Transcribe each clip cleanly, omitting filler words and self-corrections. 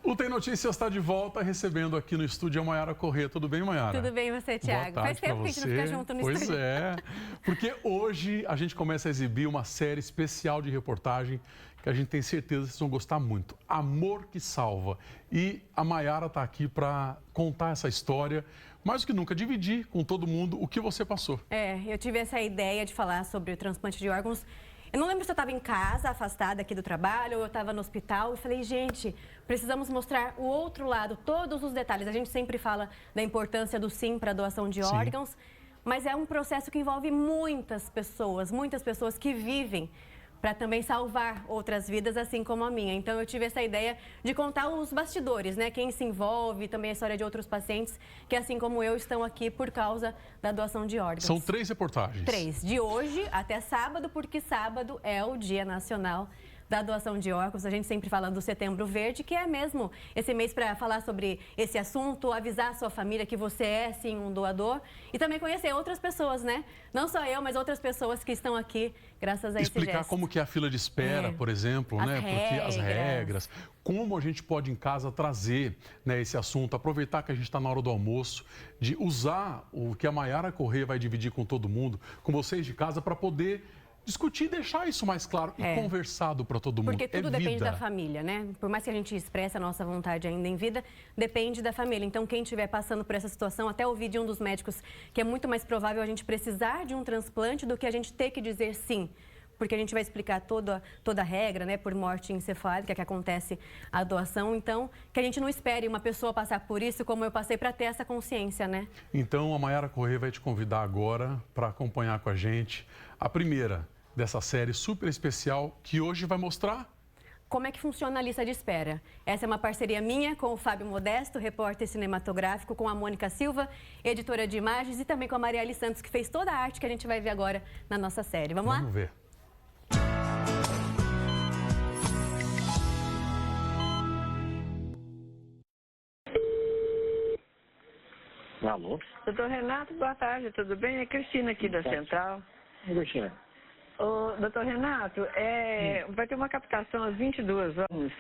O Tem Notícias está de volta, recebendo aqui no estúdio a Mayara Corrêa. Tudo bem, Mayara? Tudo bem, você, Thiago? Faz tempo que a gente não fica junto no estúdio. Pois é, porque hoje a gente começa a exibir uma série especial de reportagem que a gente tem certeza que vocês vão gostar muito. Amor que Salva. E a Mayara está aqui para contar essa história, mais do que nunca, dividir com todo mundo o que você passou. Eu tive essa ideia de falar sobre o transplante de órgãos. Eu não lembro se eu estava em casa, afastada aqui do trabalho, ou eu estava no hospital e falei, gente, precisamos mostrar o outro lado, todos os detalhes. A gente sempre fala da importância do sim para a doação de órgãos, mas é um processo que envolve muitas pessoas que vivem para também salvar outras vidas, assim como a minha. Então, eu tive essa ideia de contar os bastidores, né? Quem se envolve, também a história de outros pacientes que, assim como eu, estão aqui por causa da doação de órgãos. São 3 reportagens. 3, de hoje até sábado, porque sábado é o Dia Nacional da Doação de Órgãos. A gente sempre fala do Setembro Verde, que é mesmo esse mês para falar sobre esse assunto, avisar a sua família que você é, sim, um doador. E também conhecer outras pessoas, né? Não só eu, mas outras pessoas que estão aqui graças a esse gesto. Explicar como que é a fila de espera, por exemplo, né? Porque as regras, como a gente pode em casa trazer, né, esse assunto, aproveitar que a gente está na hora do almoço, de usar o que a Mayara Corrêa vai dividir com todo mundo, com vocês de casa, para poder discutir e deixar isso mais claro e conversado para todo mundo. Porque tudo depende da família, né? Por mais que a gente expresse a nossa vontade ainda em vida, depende da família. Então, quem estiver passando por essa situação, até ouvi de um dos médicos que é muito mais provável a gente precisar de um transplante do que a gente ter que dizer sim. Porque a gente vai explicar toda a regra, né, por morte encefálica que acontece a doação. Então, que a gente não espere uma pessoa passar por isso como eu passei para ter essa consciência, né? Então, a Mayara Corrêa vai te convidar agora para acompanhar com a gente a primeira dessa série super especial que hoje vai mostrar como é que funciona a lista de espera. Essa é uma parceria minha com o Fábio Modesto, repórter cinematográfico, com a Mônica Silva, editora de imagens, e também com a Marielle Santos, que fez toda a arte que a gente vai ver agora na nossa série. Vamos lá? Vamos ver. Alô? Doutor Renato, boa tarde, tudo bem? É Cristina aqui da Central. Cristina. Ô, doutor Renato, vai ter uma captação às 22 horas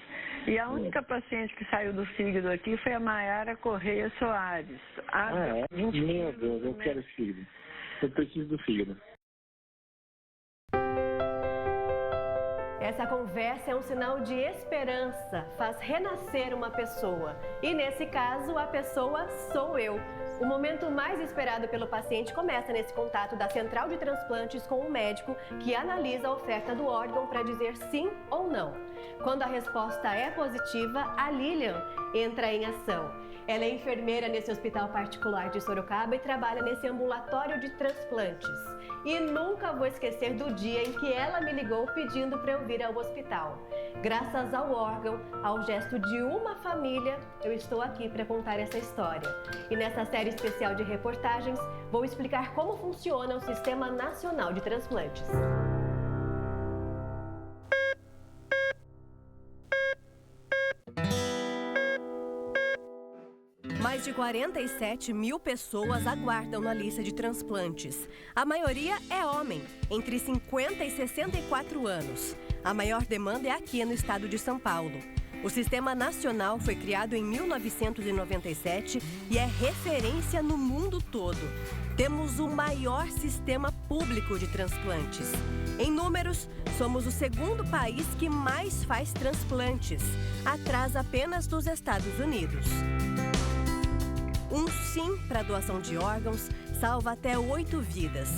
e a única paciente que saiu do fígado aqui foi a Mayara Corrêa Soares. Meu Deus, eu quero fígado. Eu preciso do fígado. Essa conversa é um sinal de esperança, faz renascer uma pessoa. E nesse caso, a pessoa sou eu. O momento mais esperado pelo paciente começa nesse contato da central de transplantes com o médico que analisa a oferta do órgão para dizer sim ou não. Quando a resposta é positiva, a Lilian entra em ação. Ela é enfermeira nesse hospital particular de Sorocaba e trabalha nesse ambulatório de transplantes. E nunca vou esquecer do dia em que ela me ligou pedindo para eu vir ao hospital. Graças ao órgão, ao gesto de uma família, eu estou aqui para contar essa história. E nessa série especial de reportagens, vou explicar como funciona o Sistema Nacional de Transplantes. Mais de 47 mil pessoas aguardam na lista de transplantes. A maioria é homem, entre 50 e 64 anos. A maior demanda é aqui no estado de São Paulo. O Sistema Nacional foi criado em 1997 e é referência no mundo todo. Temos o maior sistema público de transplantes. Em números, somos o segundo país que mais faz transplantes, atrás apenas dos Estados Unidos. Um sim para a doação de órgãos salva até 8 vidas.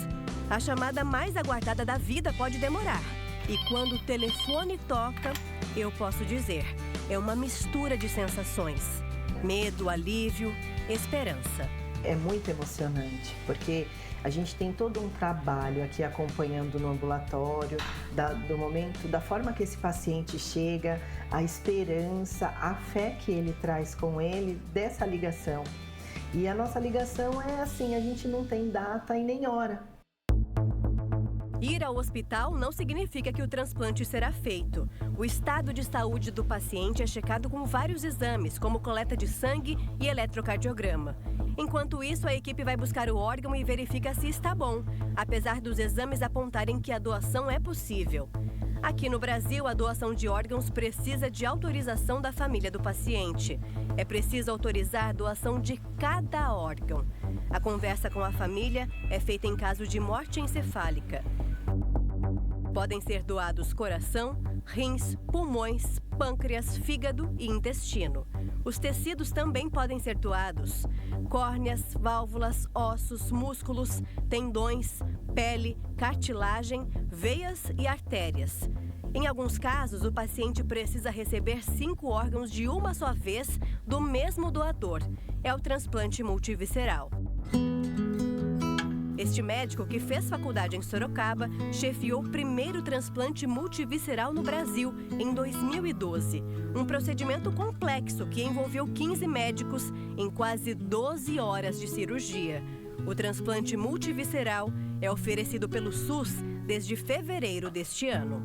A chamada mais aguardada da vida pode demorar. E quando o telefone toca, eu posso dizer, é uma mistura de sensações. Medo, alívio, esperança. É muito emocionante, porque a gente tem todo um trabalho aqui acompanhando no ambulatório, do momento, da forma que esse paciente chega, a esperança, a fé que ele traz com ele, dessa ligação. E a nossa ligação é assim, a gente não tem data e nem hora. Ir ao hospital não significa que o transplante será feito. O estado de saúde do paciente é checado com vários exames, como coleta de sangue e eletrocardiograma. Enquanto isso, a equipe vai buscar o órgão e verifica se está bom, apesar dos exames apontarem que a doação é possível. Aqui no Brasil, a doação de órgãos precisa de autorização da família do paciente. É preciso autorizar a doação de cada órgão. A conversa com a família é feita em caso de morte encefálica. Podem ser doados coração, rins, pulmões, pâncreas, fígado e intestino. Os tecidos também podem ser doados: córneas, válvulas, ossos, músculos, tendões, pele, cartilagem, veias e artérias. Em alguns casos, o paciente precisa receber 5 órgãos de uma só vez do mesmo doador. É o transplante multivisceral. Este médico, que fez faculdade em Sorocaba, chefiou o primeiro transplante multivisceral no Brasil, em 2012. Um procedimento complexo que envolveu 15 médicos em quase 12 horas de cirurgia. O transplante multivisceral é oferecido pelo SUS desde fevereiro deste ano.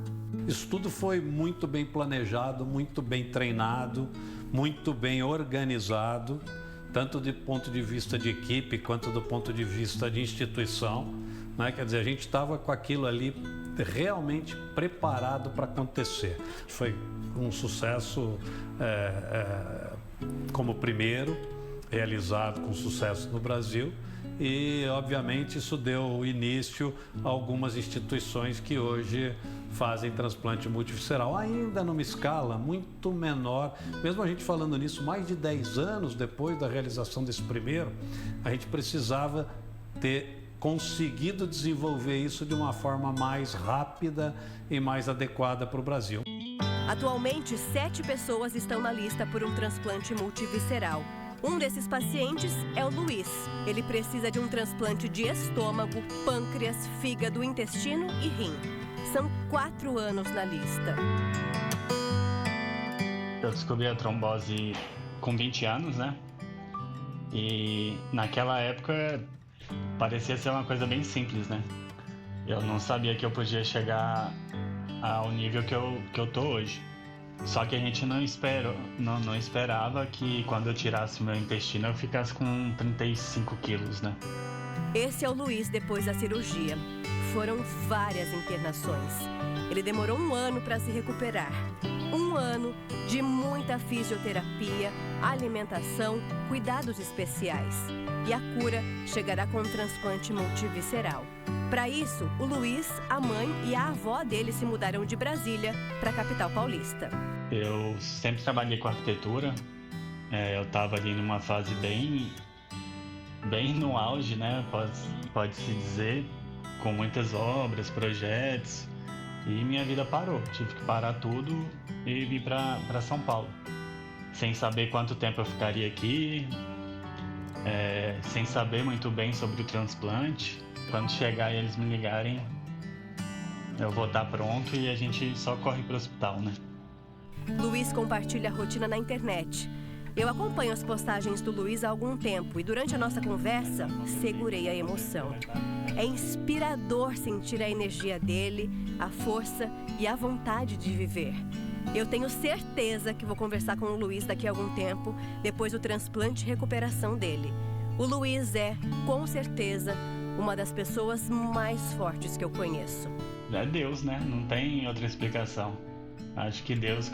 Isso tudo foi muito bem planejado, muito bem treinado, muito bem organizado, tanto do ponto de vista de equipe quanto do ponto de vista de instituição, né? Quer dizer, a gente estava com aquilo ali realmente preparado para acontecer. Foi um sucesso como primeiro, realizado com sucesso no Brasil, e obviamente isso deu início a algumas instituições que hoje fazem transplante multivisceral, ainda numa escala muito menor. Mesmo a gente falando nisso, mais de 10 anos depois da realização desse primeiro, a gente precisava ter conseguido desenvolver isso de uma forma mais rápida e mais adequada para o Brasil. Atualmente, 7 pessoas estão na lista por um transplante multivisceral. Um desses pacientes é o Luiz. Ele precisa de um transplante de estômago, pâncreas, fígado, intestino e rim. São 4 anos na lista. Eu descobri a trombose com 20 anos, né? E naquela época parecia ser uma coisa bem simples, né? Eu não sabia que eu podia chegar ao nível que eu tô hoje. Só que a gente não esperava que quando eu tirasse meu intestino eu ficasse com 35 quilos, né? Esse é o Luiz depois da cirurgia. Foram várias internações. Ele demorou 1 ano para se recuperar. 1 ano de muita fisioterapia, alimentação, cuidados especiais. E a cura chegará com um transplante multivisceral. Para isso, o Luiz, a mãe e a avó dele se mudaram de Brasília para a capital paulista. Eu sempre trabalhei com arquitetura. Eu estava ali numa fase bem no auge, né? Pode-se dizer, com muitas obras, projetos. E minha vida parou. Tive que parar tudo e vir para São Paulo. Sem saber quanto tempo eu ficaria aqui, sem saber muito bem sobre o transplante. Quando chegar e eles me ligarem, eu vou estar pronto e a gente só corre para o hospital, né? Luiz compartilha a rotina na internet. Eu acompanho as postagens do Luiz há algum tempo e durante a nossa conversa, segurei a emoção. É inspirador sentir a energia dele, a força e a vontade de viver. Eu tenho certeza que vou conversar com o Luiz daqui a algum tempo, depois do transplante e recuperação dele. O Luiz é, com certeza, uma das pessoas mais fortes que eu conheço. É Deus, né? Não tem outra explicação. Acho que Deus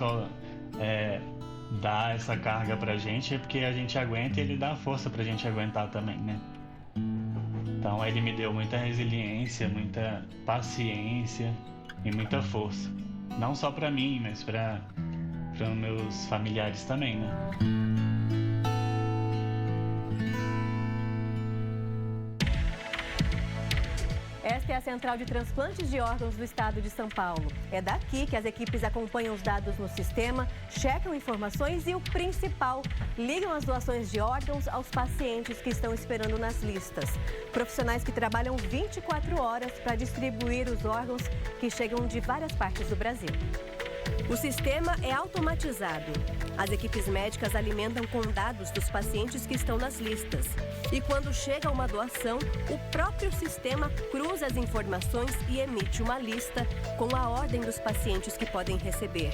dá essa carga pra gente porque a gente aguenta e Ele dá força pra gente aguentar também, né? Então Ele me deu muita resiliência, muita paciência e muita força. Não só pra mim, mas para meus familiares também, né? Esta é a Central de Transplantes de Órgãos do Estado de São Paulo. É daqui que as equipes acompanham os dados no sistema, checam informações e, o principal, ligam as doações de órgãos aos pacientes que estão esperando nas listas. Profissionais que trabalham 24 horas para distribuir os órgãos que chegam de várias partes do Brasil. O sistema é automatizado. As equipes médicas alimentam com dados dos pacientes que estão nas listas. E quando chega uma doação, o próprio sistema cruza as informações e emite uma lista com a ordem dos pacientes que podem receber.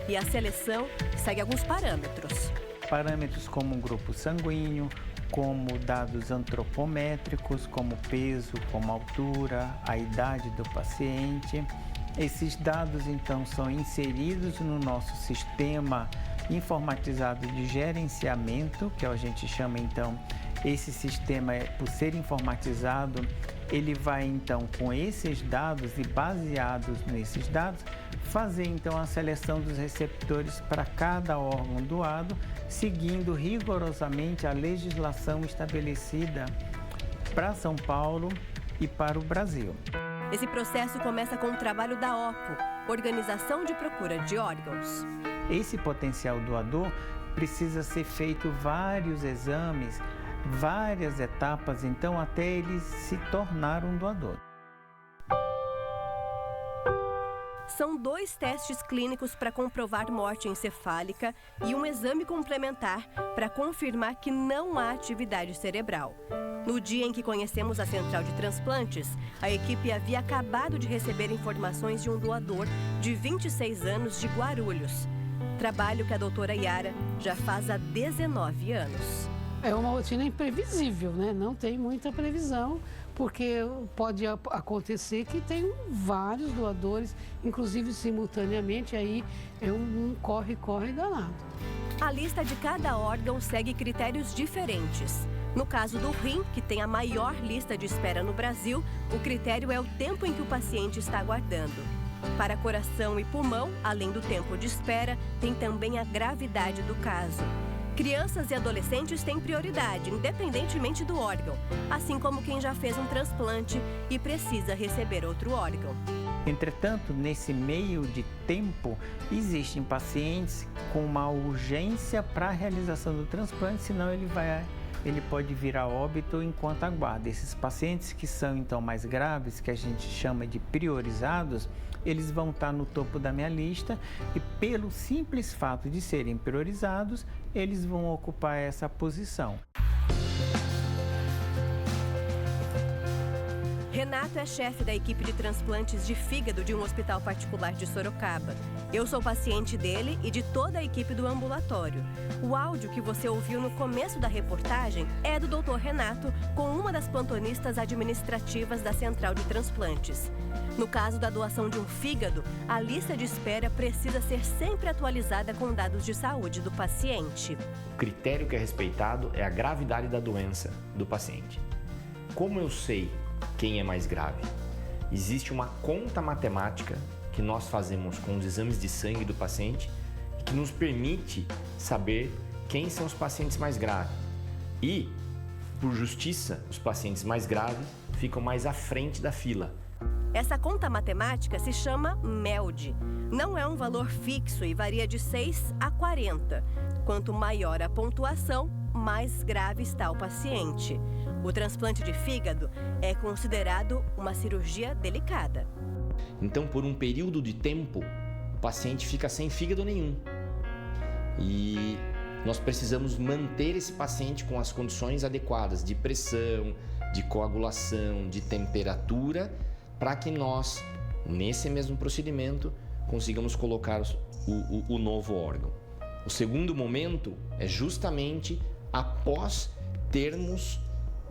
E a seleção segue alguns parâmetros. Parâmetros como grupo sanguíneo, como dados antropométricos, como peso, como altura, a idade do paciente. Esses dados, então, são inseridos no nosso sistema informatizado de gerenciamento, que a gente chama, então, esse sistema, por ser informatizado, ele vai, então, com esses dados e baseados nesses dados, fazer, então, a seleção dos receptores para cada órgão doado, seguindo rigorosamente a legislação estabelecida para São Paulo e para o Brasil. Esse processo começa com o trabalho da OPO, Organização de Procura de Órgãos. Esse potencial doador precisa ser feito vários exames, várias etapas, então, até ele se tornar um doador. São 2 testes clínicos para comprovar morte encefálica e um exame complementar para confirmar que não há atividade cerebral. No dia em que conhecemos a central de transplantes, a equipe havia acabado de receber informações de um doador de 26 anos de Guarulhos. Trabalho que a doutora Yara já faz há 19 anos. É uma rotina imprevisível, né? Não tem muita previsão, porque pode acontecer que tem vários doadores, inclusive simultaneamente, aí é um corre-corre danado. A lista de cada órgão segue critérios diferentes. No caso do rim, que tem a maior lista de espera no Brasil, o critério é o tempo em que o paciente está aguardando. Para coração e pulmão, além do tempo de espera, tem também a gravidade do caso. Crianças e adolescentes têm prioridade, independentemente do órgão, assim como quem já fez um transplante e precisa receber outro órgão. Entretanto, nesse meio de tempo, existem pacientes com uma urgência para a realização do transplante, senão ele pode vir a óbito enquanto aguarda. Esses pacientes que são, então, mais graves, que a gente chama de priorizados, eles vão estar no topo da minha lista e, pelo simples fato de serem priorizados, eles vão ocupar essa posição. Renato é chefe da equipe de transplantes de fígado de um hospital particular de Sorocaba. Eu sou paciente dele e de toda a equipe do ambulatório. O áudio que você ouviu no começo da reportagem é do Dr. Renato com uma das plantonistas administrativas da Central de Transplantes. No caso da doação de um fígado, a lista de espera precisa ser sempre atualizada com dados de saúde do paciente. O critério que é respeitado é a gravidade da doença do paciente. Como eu sei quem é mais grave? Existe uma conta matemática que nós fazemos com os exames de sangue do paciente que nos permite saber quem são os pacientes mais graves. E, por justiça, os pacientes mais graves ficam mais à frente da fila. Essa conta matemática se chama MELD. Não é um valor fixo e varia de 6 a 40. Quanto maior a pontuação, mais grave está o paciente. O transplante de fígado é considerado uma cirurgia delicada. Então, por um período de tempo, o paciente fica sem fígado nenhum. E nós precisamos manter esse paciente com as condições adequadas de pressão, de coagulação, de temperatura, para que nós, nesse mesmo procedimento, consigamos colocar o novo órgão. O segundo momento é justamente após termos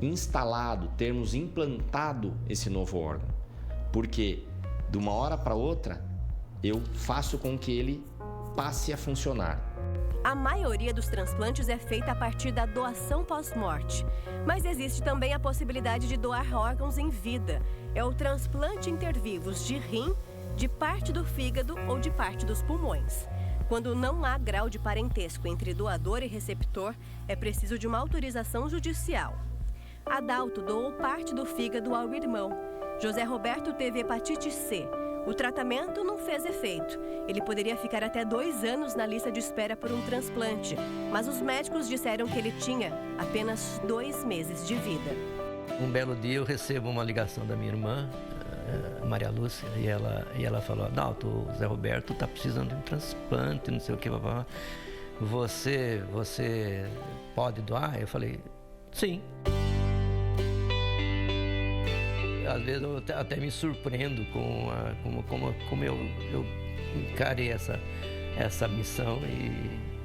instalado, termos implantado esse novo órgão. Porque de uma hora para outra, eu faço com que ele passe a funcionar. A maioria dos transplantes é feita a partir da doação pós-morte, mas existe também a possibilidade de doar órgãos em vida. É o transplante intervivos de rim, de parte do fígado ou de parte dos pulmões. Quando não há grau de parentesco entre doador e receptor, é preciso de uma autorização judicial. Adalto doou parte do fígado ao irmão. José Roberto teve hepatite C. O tratamento não fez efeito. Ele poderia ficar até 2 anos na lista de espera por um transplante, mas os médicos disseram que ele tinha apenas 2 meses de vida. Um belo dia eu recebo uma ligação da minha irmã, Maria Lúcia, e ela falou: Adalto, o Zé Roberto está precisando de um transplante, não sei o que, você pode doar? Eu falei: sim. Às vezes eu até me surpreendo com como eu encarei essa missão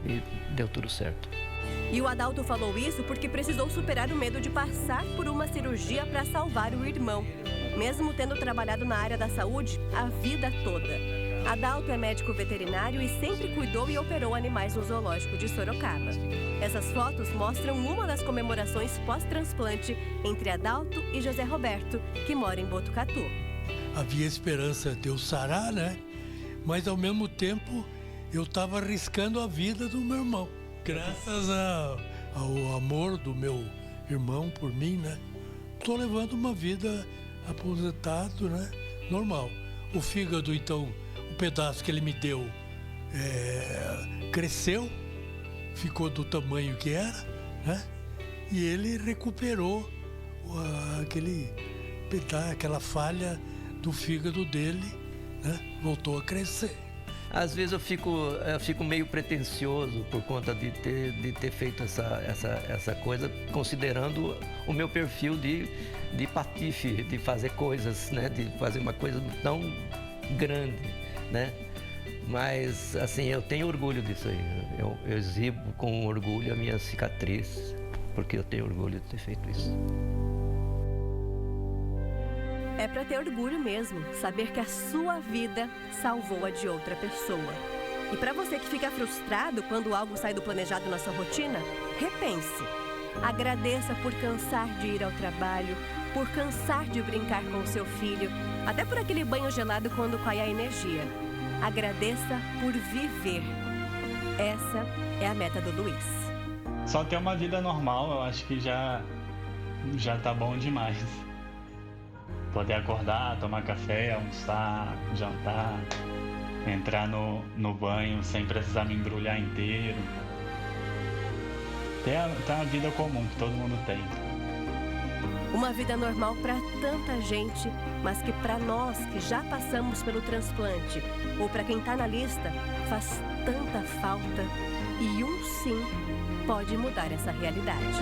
e deu tudo certo. E o Adalto falou isso porque precisou superar o medo de passar por uma cirurgia para salvar o irmão. mesmo tendo trabalhado na área da saúde a vida toda. Adalto é médico veterinário e sempre cuidou e operou animais no zoológico de Sorocaba. Essas fotos mostram uma das comemorações pós-transplante entre Adalto e José Roberto, que mora em Botucatu. Havia esperança de eu sarar, né? Mas ao mesmo tempo eu estava arriscando a vida do meu irmão. Graças ao amor do meu irmão por mim, né? Estou levando uma vida aposentado, né? Normal. O fígado, então, o pedaço que ele me deu cresceu, ficou do tamanho que era, né? E ele recuperou aquela falha do fígado dele, né? Voltou a crescer. Às vezes eu fico meio pretensioso por conta de ter feito essa coisa, considerando o meu perfil de patife, de fazer coisas, né? De fazer uma coisa tão grande, né? Mas, assim, eu tenho orgulho disso aí. Eu exibo com orgulho a minha cicatriz, porque eu tenho orgulho de ter feito isso. É para ter orgulho mesmo, saber que a sua vida salvou a de outra pessoa. E para você que fica frustrado quando algo sai do planejado na sua rotina, repense. Agradeça por cansar de ir ao trabalho, por cansar de brincar com o seu filho, até por aquele banho gelado quando cai a energia. Agradeça por viver. Essa é a meta do Luiz. Só ter uma vida normal, eu acho que já tá bom demais. Poder acordar, tomar café, almoçar, jantar, entrar no banho sem precisar me embrulhar inteiro. Ter a vida comum que todo mundo tem. Uma vida normal para tanta gente, mas que para nós que já passamos pelo transplante ou para quem está na lista, faz tanta falta. E um sim pode mudar essa realidade.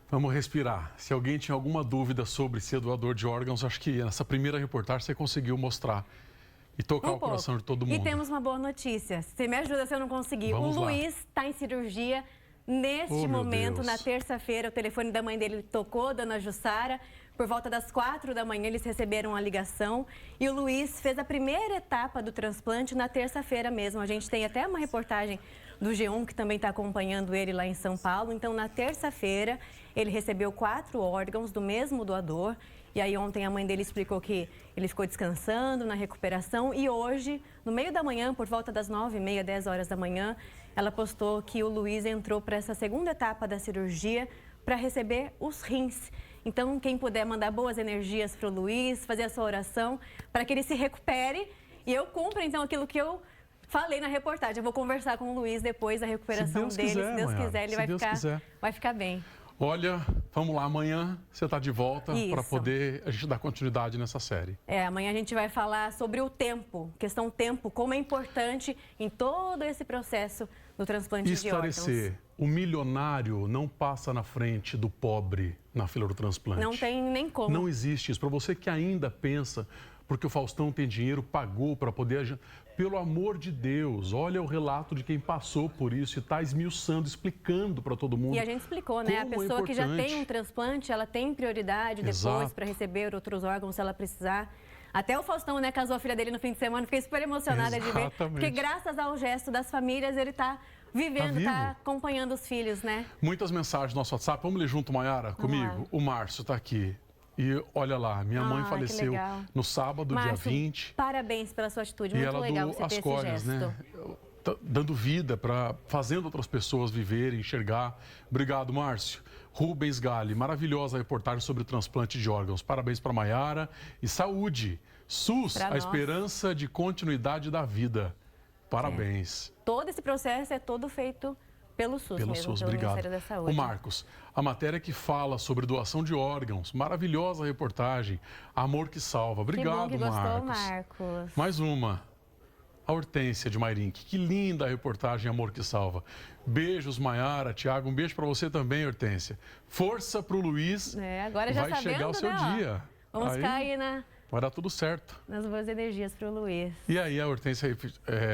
Vamos respirar. Se alguém tinha alguma dúvida sobre ser doador de órgãos, acho que nessa primeira reportagem você conseguiu mostrar e tocar o coração de todo mundo. E temos uma boa notícia. Você me ajuda se eu não conseguir. Vamos o lá. Luiz está em cirurgia neste momento, na terça-feira. O telefone da mãe dele tocou, dona Jussara. Por volta das 4 da manhã, eles receberam a ligação. E o Luiz fez a primeira etapa do transplante na terça-feira mesmo. A gente tem até uma reportagem do G1, que também está acompanhando ele lá em São Paulo. Então, na terça-feira, ele recebeu 4 órgãos do mesmo doador. E aí, ontem, a mãe dele explicou que ele ficou descansando na recuperação. E hoje, no meio da manhã, por volta das 9h30, 10 horas da manhã, ela postou que o Luiz entrou para essa segunda etapa da cirurgia para receber os rins. Então, quem puder mandar boas energias para o Luiz, fazer a sua oração para que ele se recupere. E eu cumpra, então, aquilo que eu falei na reportagem. Eu vou conversar com o Luiz depois da recuperação dele. Se Deus quiser, ele vai ficar bem. Olha, vamos lá, amanhã você está de volta para poder a gente dar continuidade nessa série. Amanhã a gente vai falar sobre o tempo, questão tempo, como é importante em todo esse processo do transplante de órgãos. Esclarecer, o milionário não passa na frente do pobre na fila do transplante. Não tem nem como. Não existe isso. Para você que ainda pensa, porque o Faustão tem dinheiro, pagou para poder... Pelo amor de Deus, olha o relato de quem passou por isso e está esmiuçando, explicando para todo mundo. E a gente explicou, né? A pessoa que já tem um transplante, ela tem prioridade depois para receber outros órgãos se ela precisar. Até o Faustão, né, casou a filha dele no fim de semana, fiquei super emocionada de ver. Porque graças ao gesto das famílias, ele está vivendo, está acompanhando os filhos, né? Muitas mensagens no nosso WhatsApp. Vamos ler junto, Maiara, comigo? O Márcio está aqui. E olha lá, minha mãe faleceu no sábado, Márcio, dia 20. Parabéns pela sua atitude, muito legal você ter esse gesto. Né? Dando vida, fazendo outras pessoas viverem, enxergar. Obrigado, Márcio. Rubens Gali, maravilhosa reportagem sobre o transplante de órgãos. Parabéns para Maiara. E saúde. SUS, a esperança de continuidade da vida. Parabéns. Todo esse processo é todo feito pelo SUS mesmo, pelo Ministério da Saúde. O Marcos, a matéria que fala sobre doação de órgãos, maravilhosa reportagem, amor que salva. Obrigado, que bom que gostou, Marcos. Mais uma. a Hortência de Mairink. Que linda a reportagem Amor que Salva. Beijos, Maiara, Tiago. Um beijo para você também, Hortência. Força para o Luiz. Agora já vai chegar o seu dia. Vamos ficar aí, né? Vai dar tudo certo. Nas boas energias para o Luiz. E aí, a Hortência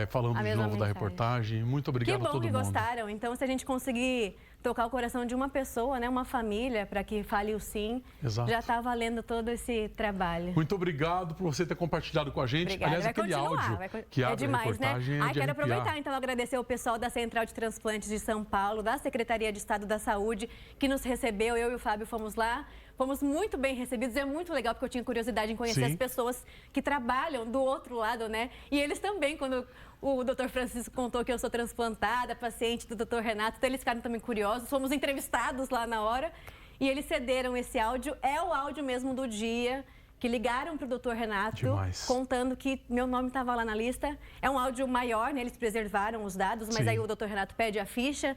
falando de novo da reportagem. Muito obrigado a todo mundo. Que bom que gostaram. Então, se a gente conseguir tocar o coração de uma pessoa, né, uma família, para que fale o sim, exato, já está valendo todo esse trabalho. Muito obrigado por você ter compartilhado com a gente. Obrigada. Aliás, aquele áudio que abre demais, a reportagem, né? Quero aproveitar, então, agradecer o pessoal da Central de Transplantes de São Paulo, da Secretaria de Estado da Saúde, que nos recebeu. Eu e o Fábio fomos lá. Fomos muito bem recebidos, é muito legal, porque eu tinha curiosidade em conhecer as pessoas que trabalham do outro lado, né? E eles também, quando o Dr. Francisco contou que eu sou transplantada, paciente do Dr. Renato, então eles ficaram também curiosos. Fomos entrevistados lá na hora e eles cederam esse áudio. É o áudio mesmo do dia que ligaram para o Dr. Renato, contando que meu nome estava lá na lista. É um áudio maior, né? Eles preservaram os dados, mas aí o Dr. Renato pede a ficha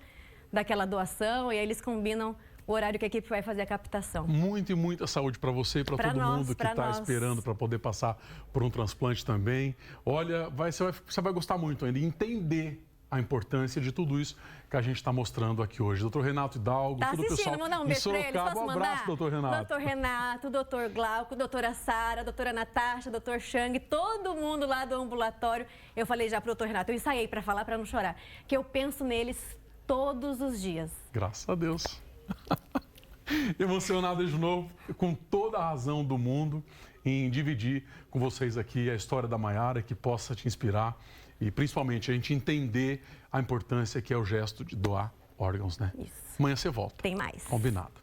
daquela doação e aí eles combinam o horário que a equipe vai fazer a captação. Muita e muita saúde para você e para todo mundo que está esperando para poder passar por um transplante também. Olha, você vai gostar muito ainda, entender a importância de tudo isso que a gente está mostrando aqui hoje. Doutor Renato Hidalgo, todo o pessoal mandar um beijo para eles. Um abraço, doutor Renato. Doutor Renato, doutor Glauco, doutora Sara, doutora Natasha, doutor Chang, todo mundo lá do ambulatório. Eu falei já para o doutor Renato, eu ensaiei para falar, para não chorar, que eu penso neles todos os dias. Graças a Deus. Emocionado de novo, com toda a razão do mundo, em dividir com vocês aqui a história da Maiara, que possa te inspirar e principalmente a gente entender a importância que é o gesto de doar órgãos, né? Isso. Amanhã você volta. Tem mais. Combinado.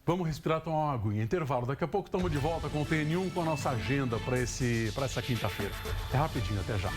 Vamos respirar, tomar uma aguinha. Intervalo. Daqui a pouco estamos de volta com o TN1 com a nossa agenda para essa quinta-feira. É rapidinho, até já.